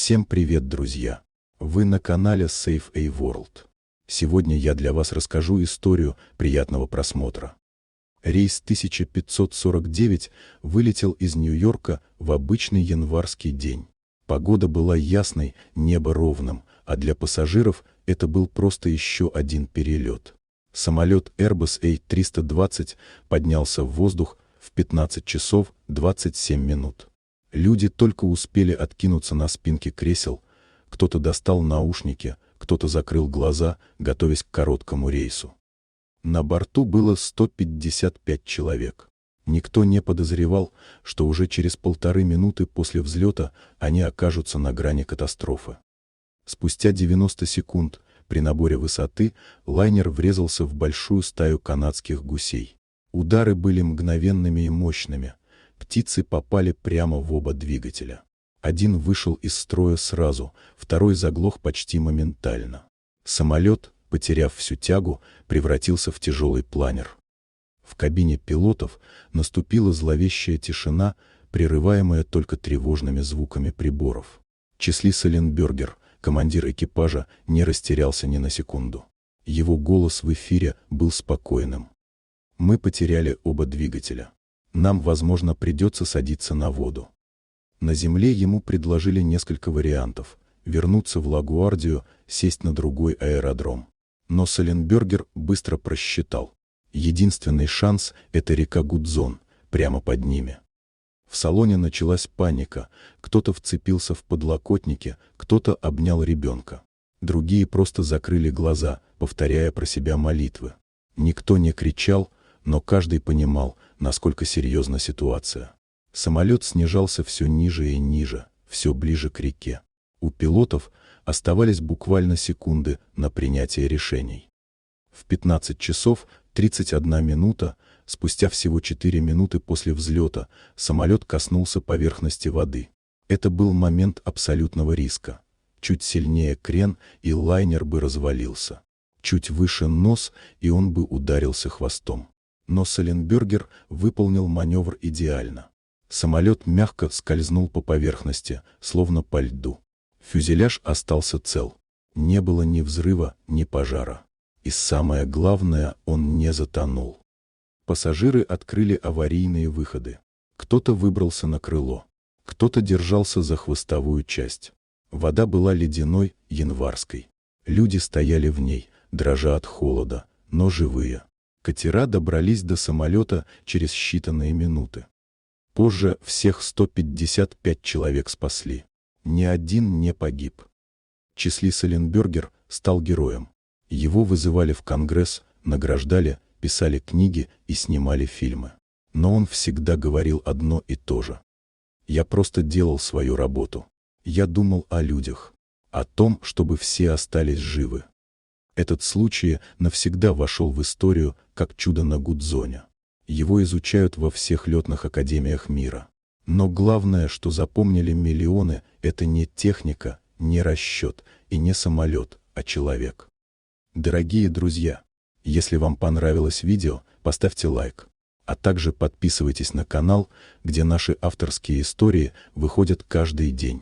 Всем привет, друзья! Вы на канале Safe A World. Сегодня я для вас расскажу историю. Приятного просмотра. Рейс 1549 вылетел из Нью-Йорка в обычный январский день. Погода была ясной, небо ровным, а для пассажиров это был просто еще один перелет. Самолет Airbus A320 поднялся в воздух в 15 часов 27 минут. Люди только успели откинуться на спинки кресел, кто-то достал наушники, кто-то закрыл глаза, готовясь к короткому рейсу. На борту было 155 человек. Никто не подозревал, что уже через 1,5 минуты после взлета они окажутся на грани катастрофы. Спустя 90 секунд при наборе высоты лайнер врезался в большую стаю канадских гусей. Удары были мгновенными и мощными. Птицы попали прямо в оба двигателя. Один вышел из строя сразу, второй заглох почти моментально. Самолет, потеряв всю тягу, превратился в тяжелый планер. В кабине пилотов наступила зловещая тишина, прерываемая только тревожными звуками приборов. Чесли Саленбергер, командир экипажа, не растерялся ни на секунду. Его голос в эфире был спокойным. «Мы потеряли оба двигателя. Нам, возможно, придется садиться на воду». На земле ему предложили несколько вариантов: вернуться в Лагуардию, сесть на другой аэродром. Но Саленбергер быстро просчитал. Единственный шанс — это река Гудзон, прямо под ними. В салоне началась паника. Кто-то вцепился в подлокотники, кто-то обнял ребенка. Другие просто закрыли глаза, повторяя про себя молитвы. Никто не кричал, но каждый понимал, насколько серьезна ситуация. Самолет снижался все ниже и ниже, все ближе к реке. У пилотов оставались буквально секунды на принятие решений. В 15 часов 31 минута, спустя всего 4 минуты после взлета, самолет коснулся поверхности воды. Это был момент абсолютного риска. Чуть сильнее крен, и лайнер бы развалился. Чуть выше нос, и он бы ударился хвостом. Но Саленбергер выполнил маневр идеально. Самолет мягко скользнул по поверхности, словно по льду. Фюзеляж остался цел. Не было ни взрыва, ни пожара. И самое главное, он не затонул. Пассажиры открыли аварийные выходы. Кто-то выбрался на крыло, кто-то держался за хвостовую часть. Вода была ледяной, январской. Люди стояли в ней, дрожа от холода, но живые. Катера добрались до самолета через считанные минуты. Позже всех 155 человек спасли. Ни один не погиб. Чесли Саленбергер стал героем. Его вызывали в Конгресс, награждали, писали книги и снимали фильмы. Но он всегда говорил одно и то же: «Я просто делал свою работу. Я думал о людях, о том, чтобы все остались живы». Этот случай навсегда вошел в историю как чудо на Гудзоне. Его изучают во всех летных академиях мира. Но главное, что запомнили миллионы, это не техника, не расчет и не самолет, а человек. Дорогие друзья, если вам понравилось видео, поставьте лайк, а также подписывайтесь на канал, где наши авторские истории выходят каждый день.